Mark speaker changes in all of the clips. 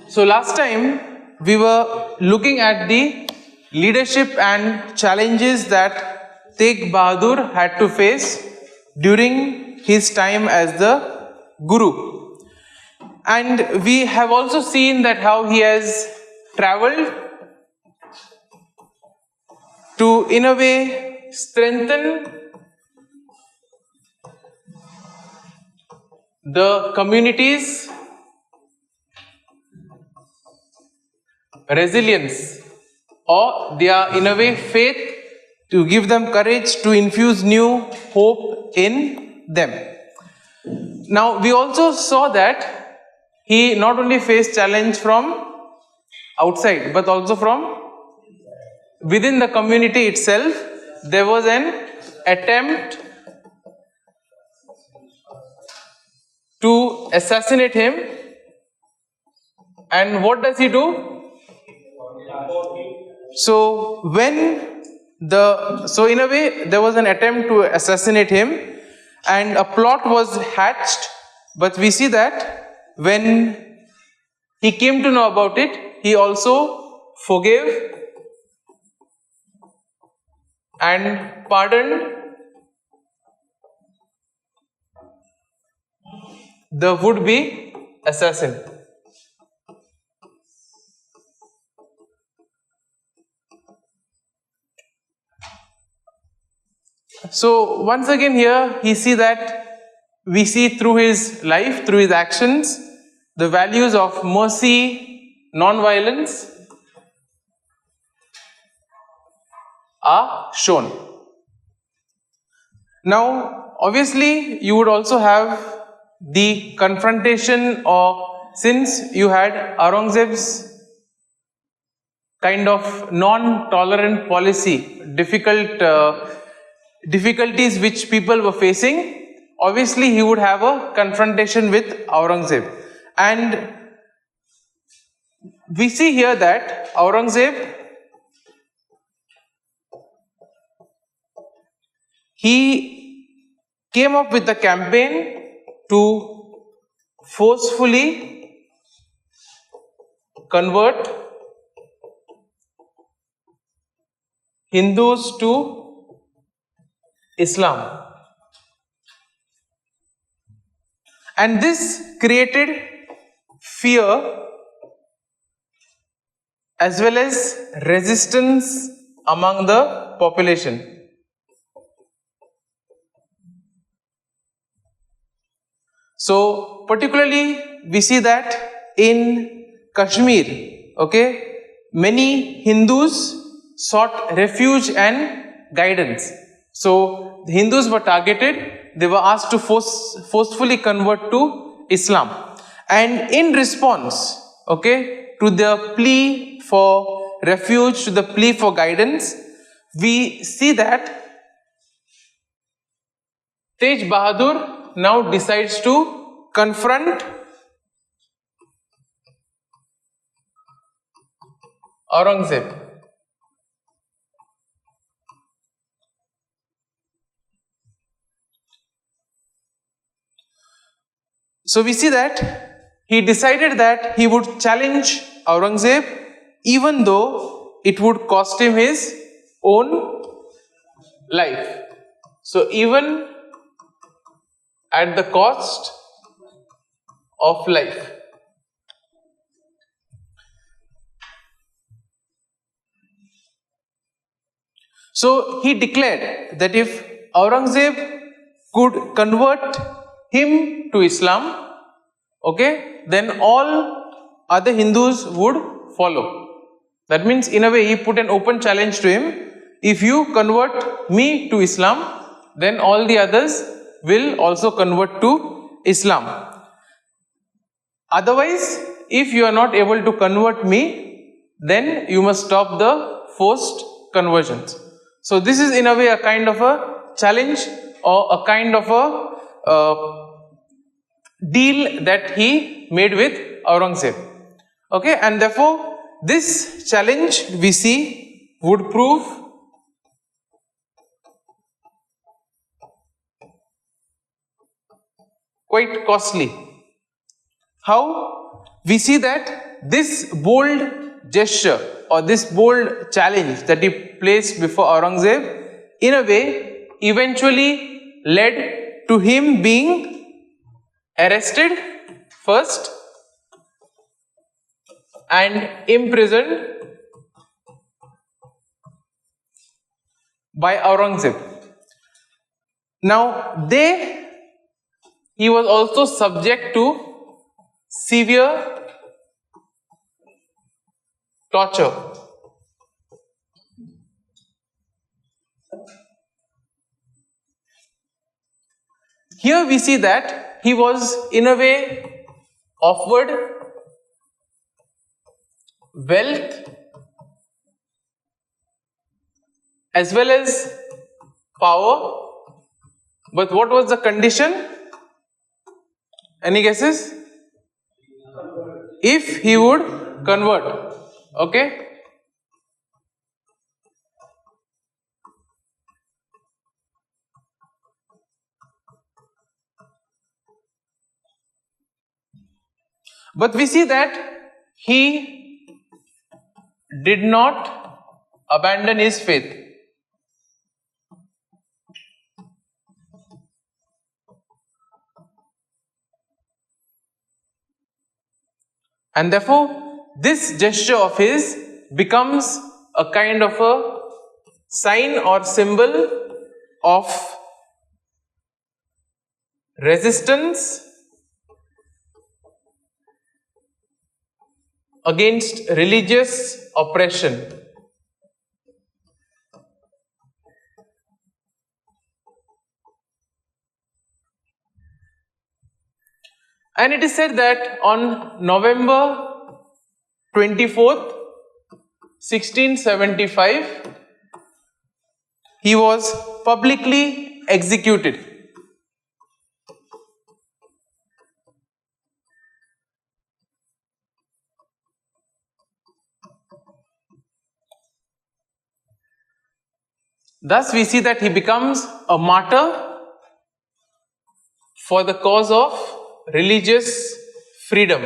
Speaker 1: So last time we were looking at the leadership and challenges that Tegh Bahadur had to face during his time as the Guru. And we have also seen that how he has traveled to, in a way, strengthen the community's resilience, or their, in a way, faith, to give them courage, to infuse new hope in them. Now, we also saw that he not only faced challenge from outside, but also from within the community itself. There was an attempt to assassinate him, and what does he do? So in a way, there was an attempt to assassinate him and a plot was hatched, but we see that when he came to know about it, he also forgave and pardoned the would-be assassin. So once again here we see through his life, through his actions, the values of mercy, non-violence are shown. Now obviously you would also have the confrontation, or since you had Aurangzeb's kind of non-tolerant policy, difficulties which people were facing, obviously he would have a confrontation with Aurangzeb. And we see here that Aurangzeb, he came up with a campaign to forcefully convert Hindus to Islam, and this created fear as well as resistance among the population. So particularly we see that in Kashmir, many Hindus sought refuge and guidance. So the Hindus were targeted, they were asked to forcefully convert to Islam. And in response, to the plea for refuge, to the plea for guidance, we see that Tegh Bahadur now decides to confront Aurangzeb. So we see that he decided that he would challenge Aurangzeb even though it would cost him his own life. So even at the cost of life. So he declared that if Aurangzeb could convert him to Islam, then all other Hindus would follow. That means in a way he put an open challenge to him: if you convert me to Islam, then all the others will also convert to Islam. Otherwise, if you are not able to convert me, then you must stop the forced conversions. So this is in a way a kind of a challenge, or a kind of a deal that he made with Aurangzeb. And therefore this challenge we see would prove quite costly. How? We see that this bold gesture or this bold challenge that he placed before Aurangzeb, in a way, eventually led to him being arrested first and imprisoned by Aurangzeb. Now, he was also subject to severe torture. Here we see that he was in a way offered wealth as well as power, but what was the condition? Any guesses? If he would convert. Okay? But we see that he did not abandon his faith. And therefore, this gesture of his becomes a kind of a sign or symbol of resistance against religious oppression. And it is said that on November 24th, 1675, he was publicly executed. Thus, we see that he becomes a martyr for the cause of religious freedom.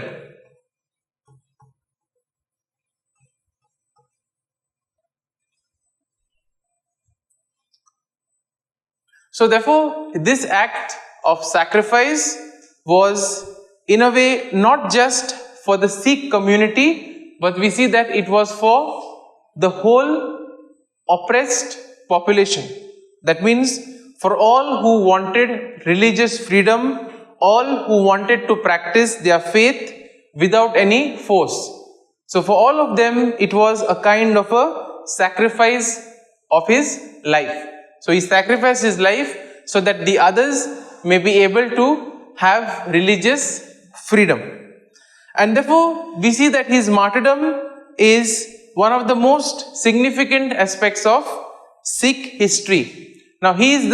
Speaker 1: So therefore, this act of sacrifice was in a way not just for the Sikh community, but we see that it was for the whole oppressed population. That means for all who wanted religious freedom, all who wanted to practice their faith without any force. So for all of them, it was a kind of a sacrifice of his life. So he sacrificed his life so that the others may be able to have religious freedom. And therefore, we see that his martyrdom is one of the most significant aspects of Sikh history. Now, is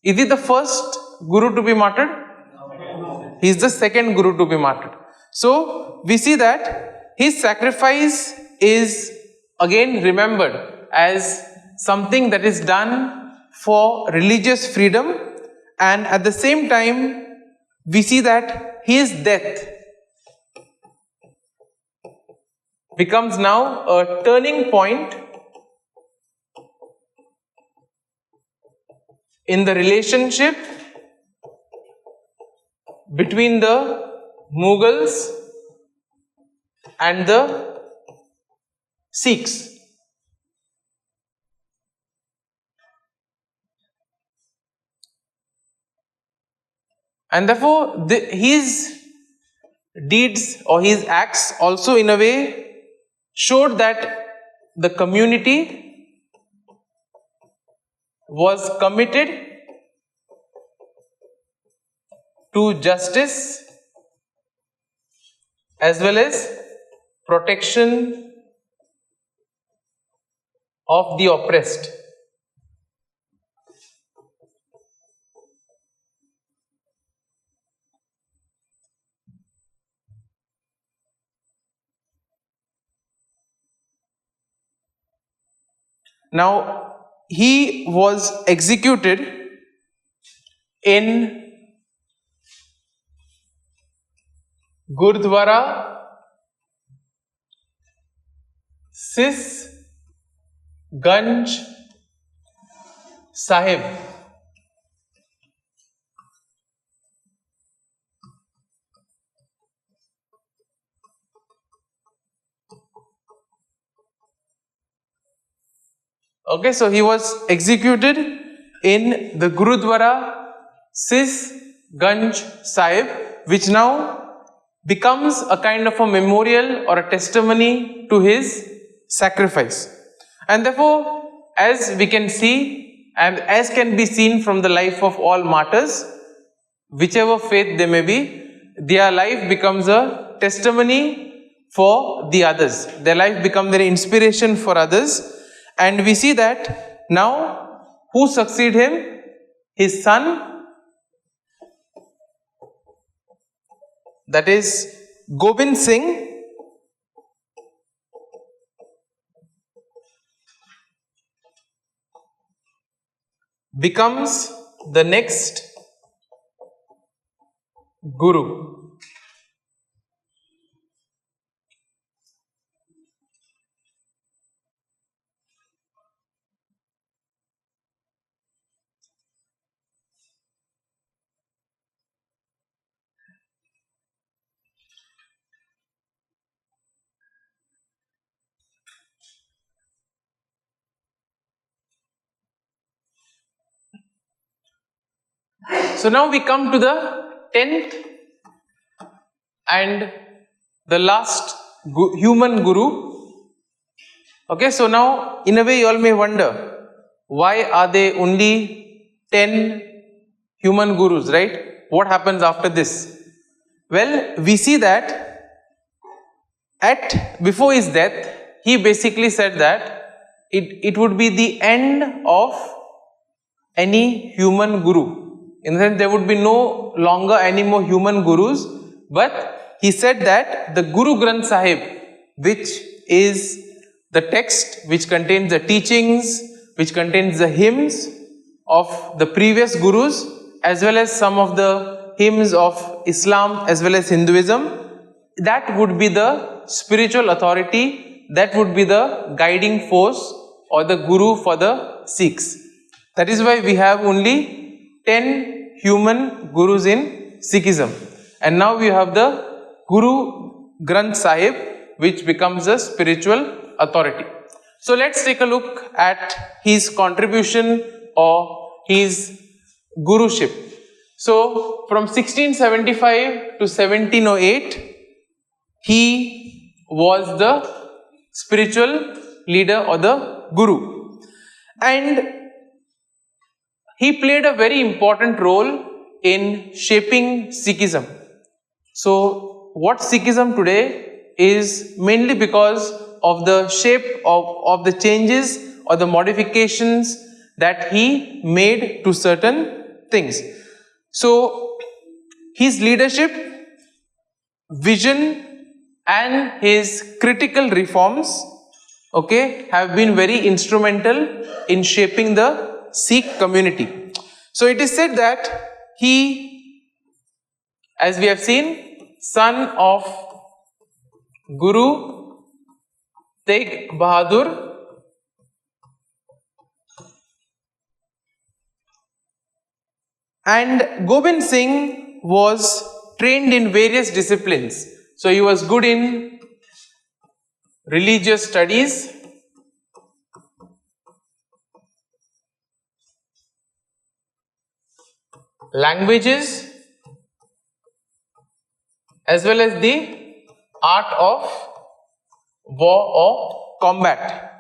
Speaker 1: he the first Guru to be martyred? No. He is the second Guru to be martyred. So, we see that his sacrifice is again remembered as something that is done for religious freedom, and at the same time, we see that his death becomes now a turning point in the relationship between the Mughals and the Sikhs. And therefore, his deeds or his acts also in a way showed that the community was committed to justice as well as protection of the oppressed. Now, he was executed in Gurdwara Sis Ganj Sahib. Okay, so he was executed in the Gurudwara Sis Ganj Sahib, which now becomes a kind of a memorial or a testimony to his sacrifice. And therefore, as we can see and as can be seen from the life of all martyrs, whichever faith they may be, their life becomes a testimony for the others. Their life becomes their inspiration for others. And we see that now who succeed him? His son, that is Gobind Singh, becomes the next Guru. So now we come to the 10th and the last human Guru. Okay, so now in a way you all may wonder, why are there only 10 human Gurus, right? What happens after this? Well, we see that before his death, he basically said that it would be the end of any human Guru. In the sense, there would be no longer any more human Gurus, but he said that the Guru Granth Sahib, which is the text which contains the teachings, which contains the hymns of the previous Gurus, as well as some of the hymns of Islam as well as Hinduism, that would be the spiritual authority, that would be the guiding force or the Guru for the Sikhs. That is why we have only 10 human Gurus in Sikhism. And now we have the Guru Granth Sahib, which becomes a spiritual authority. So let's take a look at his contribution or his Guruship. So from 1675 to 1708, he was the spiritual leader or the Guru. And he played a very important role in shaping Sikhism. So what Sikhism today is mainly because of the shape of the changes or the modifications that he made to certain things. So his leadership, vision and his critical reforms, okay, have been very instrumental in shaping the Sikh community. So it is said that he, as we have seen, son of Guru Tegh Bahadur, and Gobind Singh was trained in various disciplines. So he was good in religious studies, languages, as well as the art of war or combat.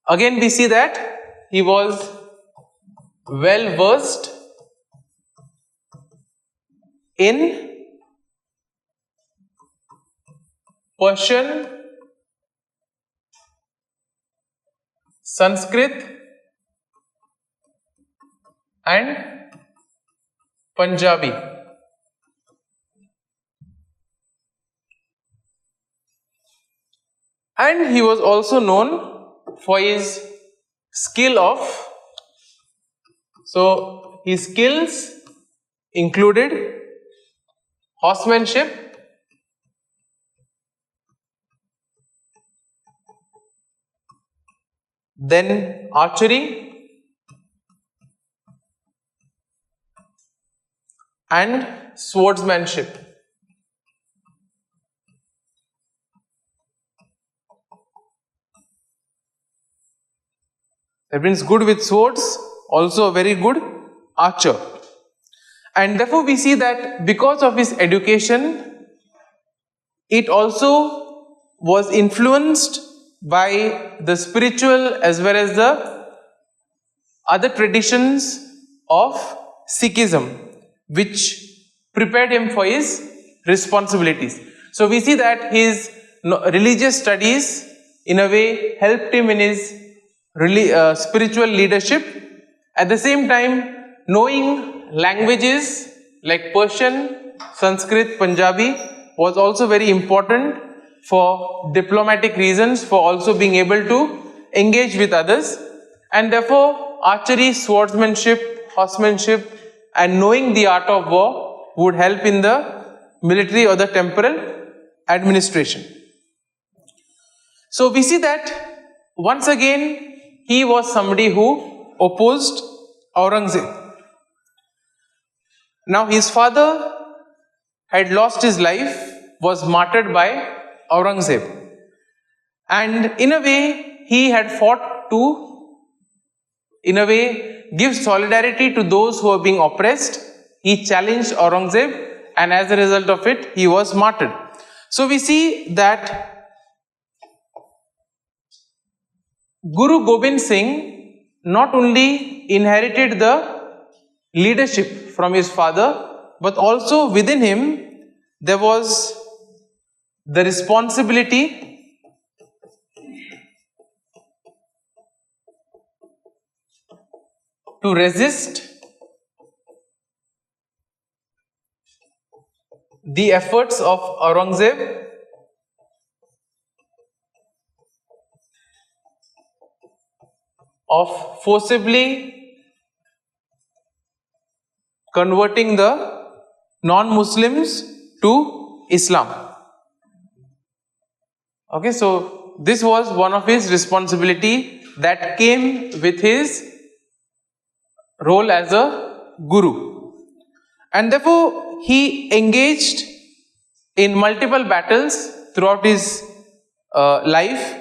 Speaker 1: Again, we see that he was well versed in Persian, Sanskrit and Punjabi. And he was also known for his skill of, so his skills included horsemanship, then archery, and swordsmanship. That means good with swords, also a very good archer. And therefore we see that because of his education, it also was influenced by the spiritual as well as the other traditions of Sikhism, which prepared him for his responsibilities. So we see that his religious studies in a way helped him in his spiritual leadership. At the same time, knowing languages like Persian, Sanskrit, Punjabi was also very important for diplomatic reasons, for also being able to engage with others. And therefore, archery, swordsmanship, horsemanship, and knowing the art of war would help in the military or the temporal administration. So we see that once again he was somebody who opposed Aurangzeb. Now his father had lost his life, was martyred by Aurangzeb, and in a way he had fought to, in a way, give solidarity to those who were being oppressed. He challenged Aurangzeb, and as a result of it he was martyred. So we see that Guru Gobind Singh not only inherited the leadership from his father, but also within him there was the responsibility to resist the efforts of Aurangzeb of forcibly converting the non-Muslims to Islam. Okay, so this was one of his responsibility that came with his role as a guru. And therefore he engaged in multiple battles throughout his life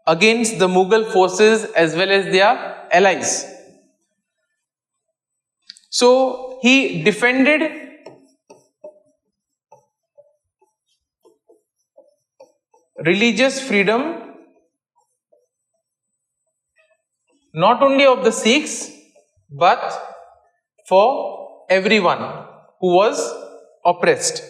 Speaker 1: against the Mughal forces as well as their allies. So he defended religious freedom not only of the Sikhs but for everyone who was oppressed.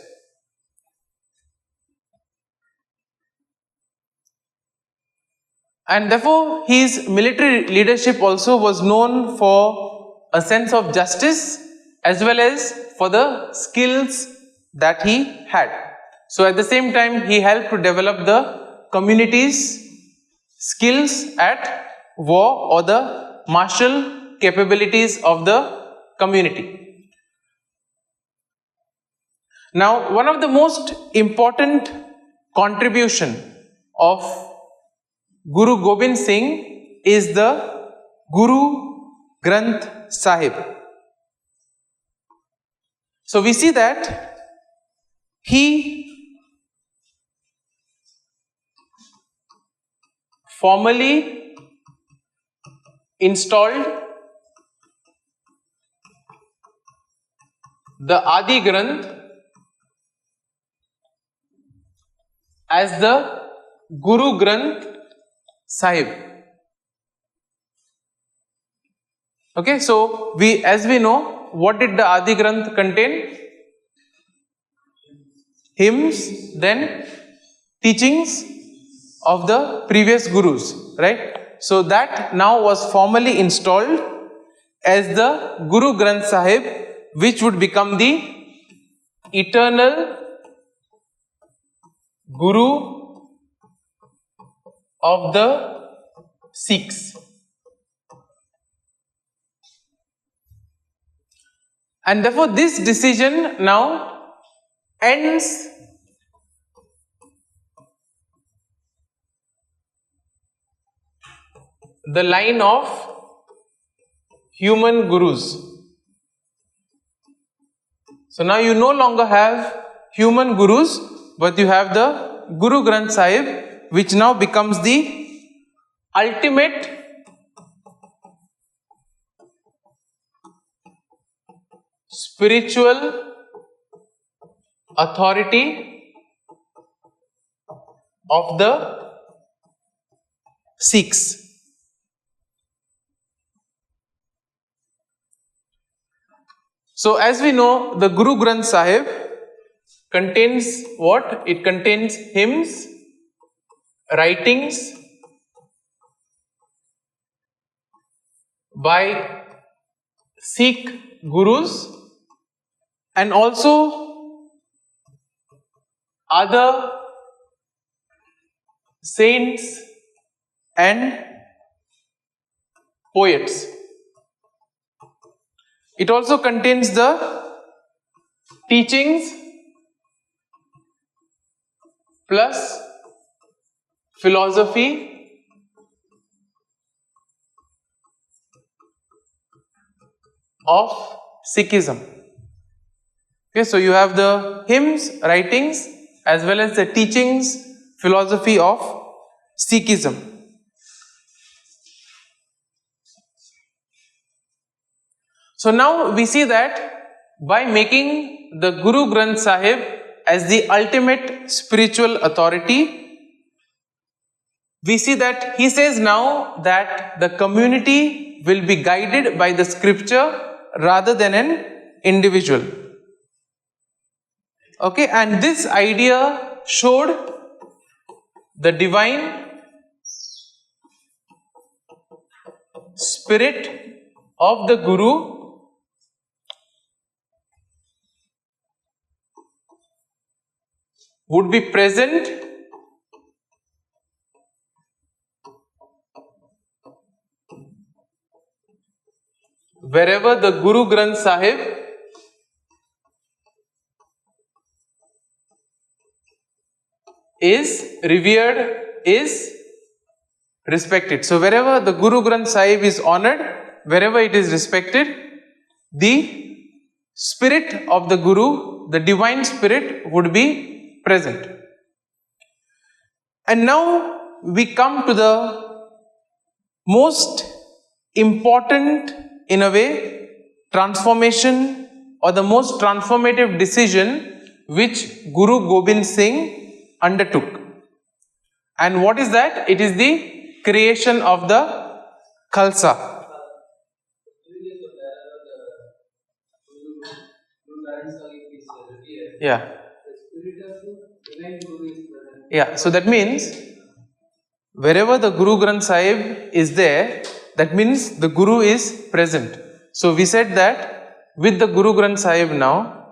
Speaker 1: And therefore his military leadership also was known for a sense of justice as well as for the skills that he had. So at the same time he helped to develop the community's skills at war or the martial capabilities of the community. Now one of the most important contribution of Guru Gobind Singh is the Guru Granth Sahib. So we see that he formally installed the Adi Granth as the Guru Granth Sahib. Okay, so as we know, what did the Adi Granth contain? Hymns, then teachings of the previous gurus, right? So that now was formally installed as the Guru Granth Sahib, which would become the eternal Guru of the Sikhs. And therefore this decision now ends the line of human gurus. So now you no longer have human gurus, but you have the Guru Granth Sahib, which now becomes the ultimate spiritual authority of the Sikhs. So as we know, the Guru Granth Sahib contains what? It contains hymns, writings by Sikh Gurus and also other saints and poets. It also contains the teachings plus philosophy of Sikhism. Okay, so you have the hymns, writings, as well as the teachings, philosophy of Sikhism. So now we see that by making the Guru Granth Sahib as the ultimate spiritual authority, we see that he says now that the community will be guided by the scripture rather than an individual. Okay, and this idea showed the divine spirit of the Guru would be present wherever the Guru Granth Sahib is revered, is respected. So wherever the Guru Granth Sahib is honored, wherever it is respected, the spirit of the Guru, the divine spirit, would be present. And now we come to the most important, in a way, transformation or the most transformative decision which Guru Gobind Singh undertook. And what is that? It is the creation of the Khalsa. Yeah. Yeah, so that means wherever the Guru Granth Sahib is there, that means the Guru is present. So we said that with the Guru Granth Sahib now,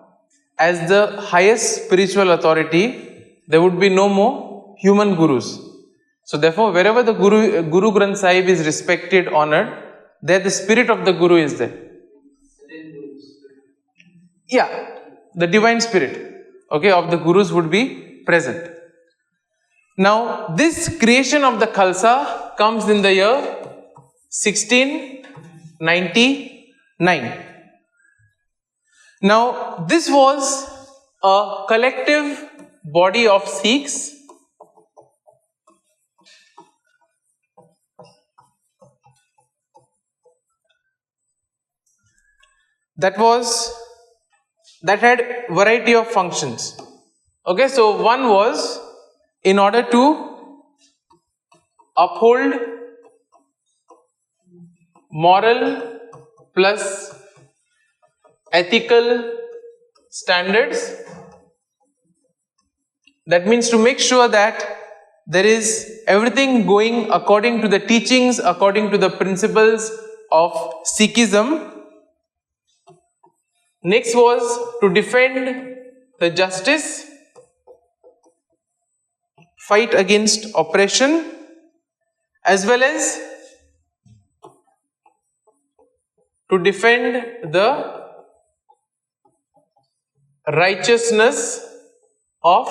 Speaker 1: as the highest spiritual authority, there would be no more human gurus. So therefore, wherever the Guru Granth Sahib is respected, honored, there the spirit of the Guru is there. Yeah, the divine spirit, okay, of the Gurus would be present. Now, this creation of the Khalsa comes in the year 1699. Now, this was a collective body of Sikhs that had variety of functions. Okay, so one was in order to uphold moral plus ethical standards. That means to make sure that there is everything going according to the teachings, according to the principles of Sikhism. Next was to defend the justice, fight against oppression, as well as to defend the righteousness of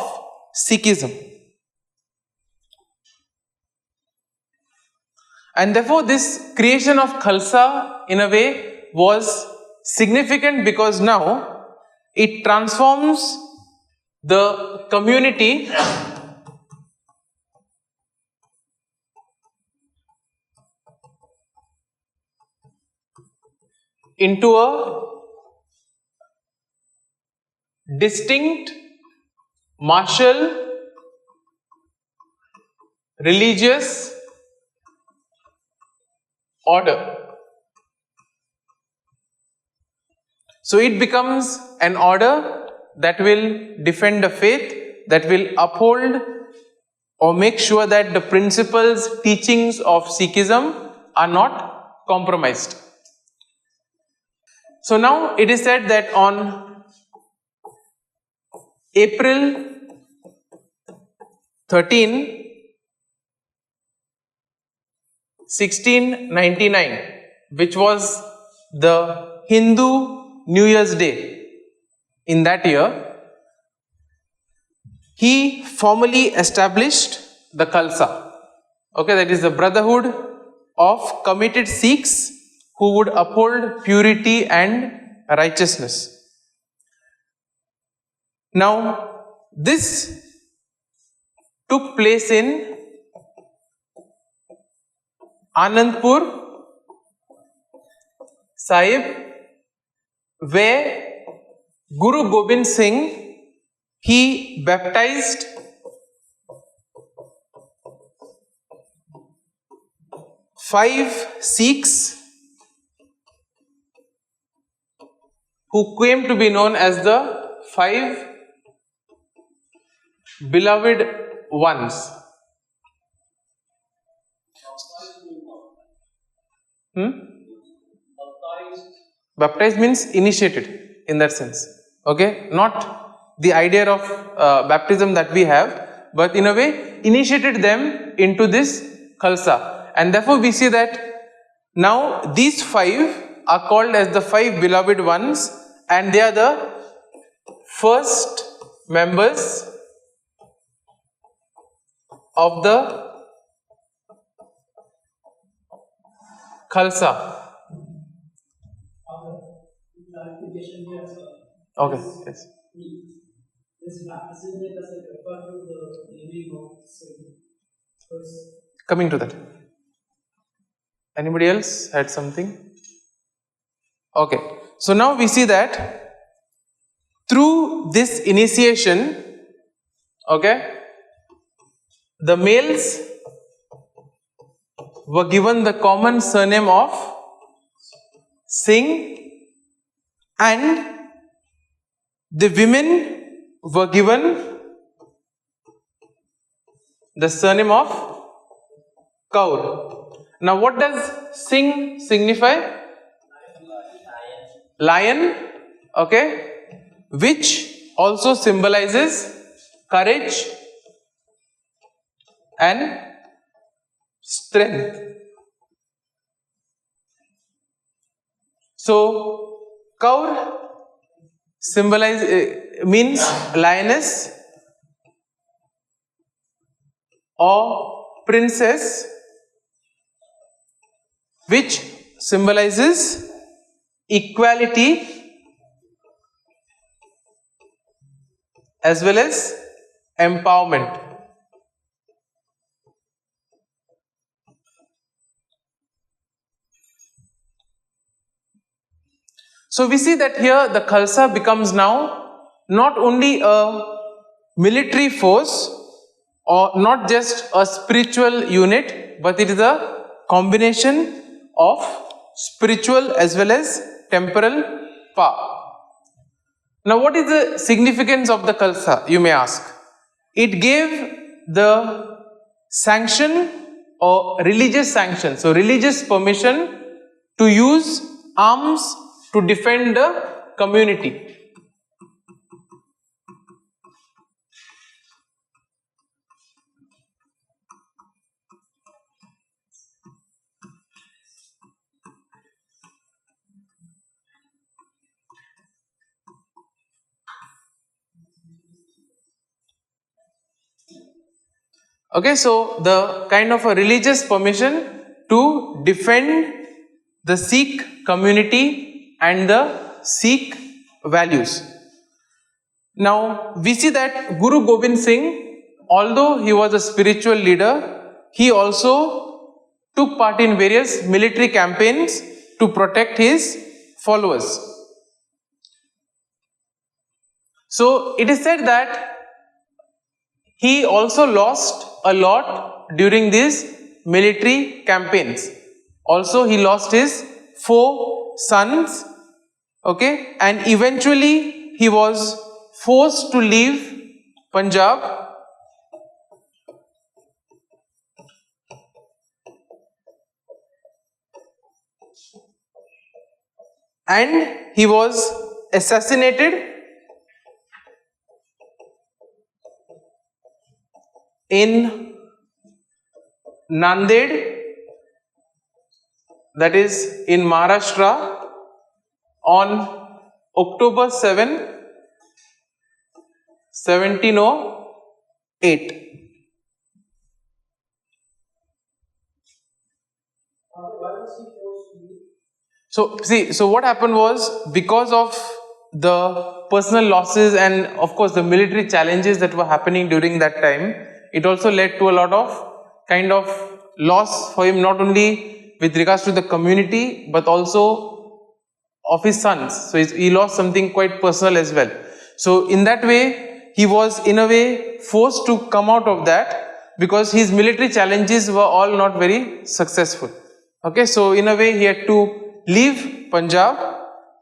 Speaker 1: Sikhism. And therefore this creation of Khalsa in a way was significant because now it transforms the community into a distinct martial religious order. So it becomes an order that will defend the faith, that will uphold or make sure that the principles, teachings of Sikhism are not compromised. So now it is said that on April 13, 1699, which was the Hindu New Year's Day in that year, he formally established the Khalsa. Okay, that is the brotherhood of committed Sikhs who would uphold purity and righteousness. Now, this took place in Anandpur Sahib, where Guru Gobind Singh, he baptized 5 Sikhs who came to be known as the 5 beloved ones. Baptized means initiated in that sense. Okay, not the idea of baptism that we have, but in a way initiated them into this Khalsa. And therefore we see that now these 5 are called as the 5 beloved ones, and they are the first members of the Khalsa. Okay, yes. Coming to that. Anybody else had something? Okay, so now we see that through this initiation, okay, the males were given the common surname of Singh, and the women were given the surname of Kaur. Now what does Singh signify? Lion, okay, which also symbolizes courage and strength. So Kaur means lioness or princess, which symbolizes equality as well as empowerment. So we see that here the Khalsa becomes now not only a military force or not just a spiritual unit, but it is a combination of spiritual as well as temporal power. Now what is the significance of the Khalsa, you may ask? It gave the sanction or religious sanction, so religious permission to use arms to defend the community. Okay, so the kind of a religious permission to defend the Sikh community and the Sikh values. Now, we see that Guru Gobind Singh, although he was a spiritual leader, he also took part in various military campaigns to protect his followers. So, it is said that he also lost a lot during these military campaigns. Also, he lost his 4 sons, okay, and eventually he was forced to leave Punjab and he was assassinated in Nanded, that is in Maharashtra, on October 7, 1708. So what happened was, because of the personal losses and of course the military challenges that were happening during that time, it also led to a lot of kind of loss for him, not only with regards to the community but also of his sons. So he lost something quite personal as well. So in that way, he was in a way forced to come out of that because his military challenges were all not very successful. Okay, so in a way he had to leave Punjab,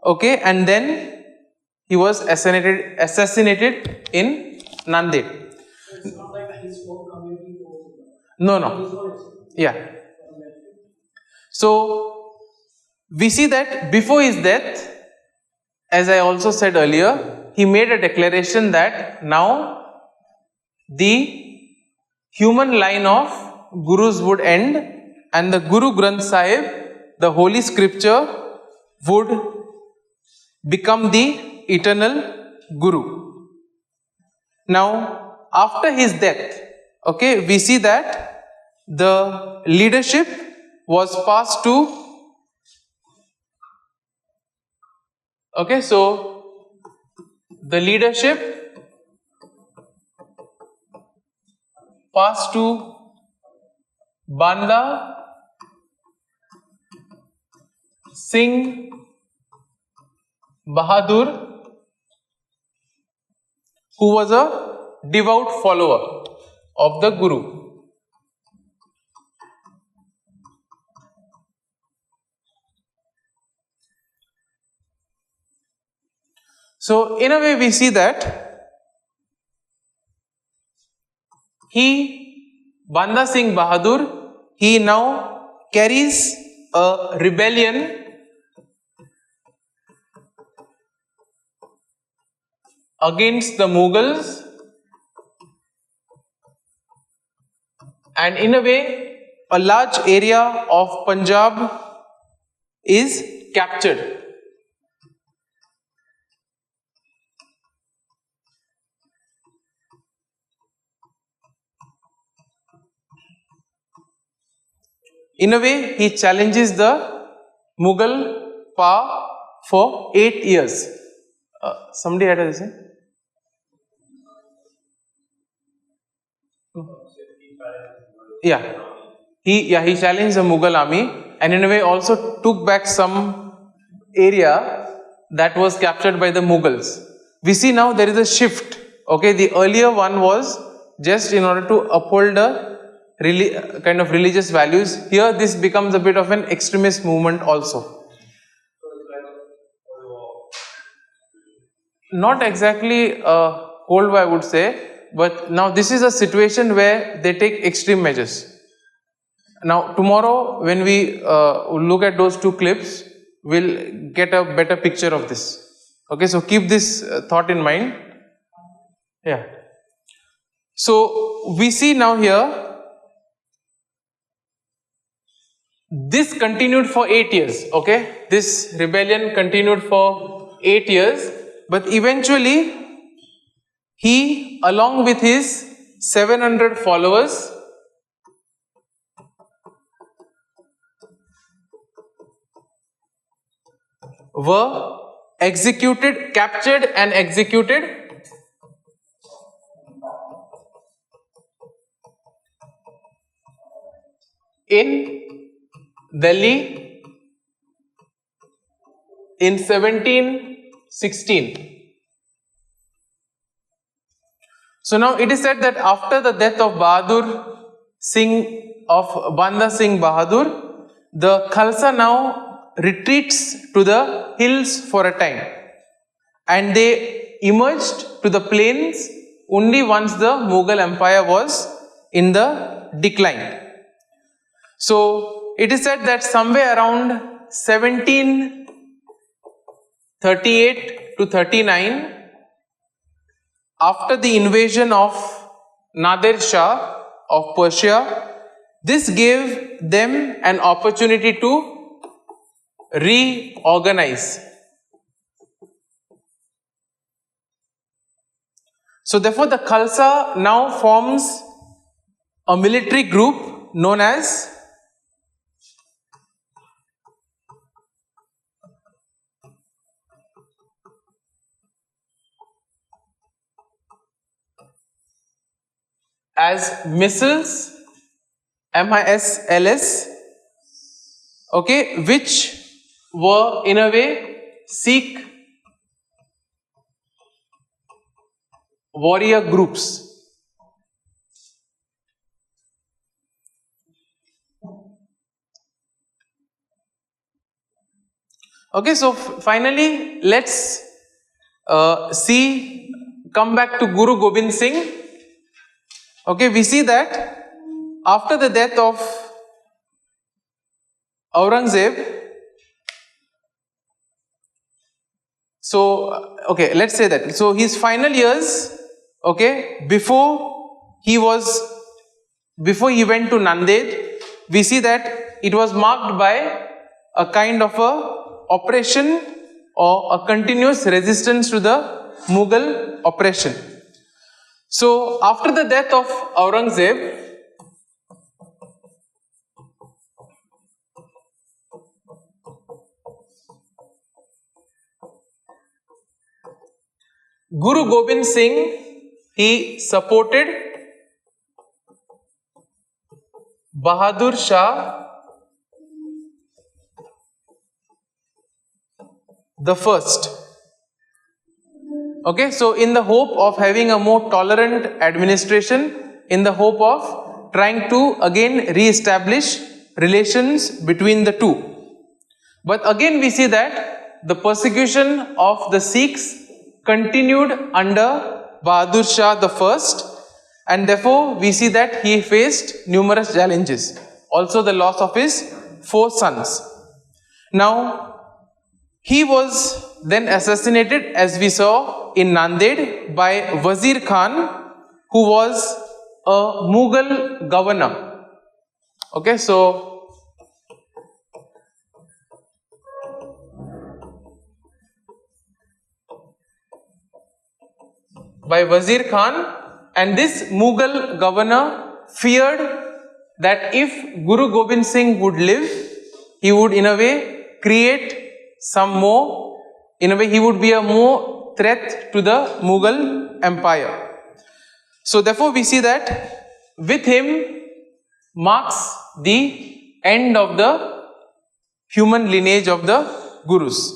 Speaker 1: okay, and then he was assassinated in Nanded.
Speaker 2: It's not like his own community.
Speaker 1: No. Yeah. So we see that before his death, as I also said earlier, he made a declaration that now the human line of gurus would end and the Guru Granth Sahib, the holy scripture, would become the eternal Guru. Now, after his death, okay, we see that the leadership was passed to, okay, so the leadership passed to Banda Singh Bahadur, who was a devout follower of the Guru. So in a way we see that Banda Singh Bahadur, he now carries a rebellion against the Mughals, and in a way a large area of Punjab is captured. In a way, he challenges the Mughal power for 8 years. Somebody had a say? Yeah. He challenged the Mughal army and in a way also took back some area that was captured by the Mughals. We see now there is a shift. Okay, the earlier one was just in order to uphold a kind of religious values. Here this becomes a bit of an extremist movement also. Not exactly a Cold War, I would say, but now this is a situation where they take extreme measures. Now tomorrow when we look at those 2 clips, we'll get a better picture of this. Okay, so keep this thought in mind. Yeah. So we see now here, this continued for 8 years, okay? This rebellion continued for 8 years, but eventually he, along with his 700 followers, were executed, captured and executed in Delhi in 1716. So now it is said that after the death of Banda Singh Bahadur, the Khalsa now retreats to the hills for a time, and they emerged to the plains only once the Mughal Empire was in the decline. So it is said that somewhere around 1738 to 39, after the invasion of Nadir Shah of Persia, this gave them an opportunity to reorganize. So therefore the Khalsa now forms a military group known as Missals, MISLS, okay, which were in a way Sikh warrior groups. Okay, so finally let's come back to Guru Gobind Singh. Okay, we see that after the death of Aurangzeb, so okay, let's say that. So his final years, okay, before he went to Nanded, we see that it was marked by a kind of a oppression or a continuous resistance to the Mughal oppression. So after the death of Aurangzeb, Guru Gobind Singh, he supported Bahadur Shah the first. Okay, so in the hope of having a more tolerant administration, in the hope of trying to again re-establish relations between the two. But again we see that the persecution of the Sikhs continued under Bahadur Shah the first, and therefore we see that he faced numerous challenges. Also the loss of his 4 sons. Now he was then assassinated, as we saw in Nanded, by Wazir Khan, who was a Mughal governor. Okay, so by Wazir Khan, and this Mughal governor feared that if Guru Gobind Singh would live, he would in a way create some more, in a way he would be a more threat to the Mughal empire. So therefore we see that with him marks the end of the human lineage of the Gurus.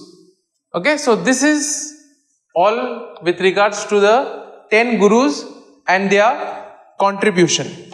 Speaker 1: Okay, so this is all with regards to the 10 Gurus and their contribution.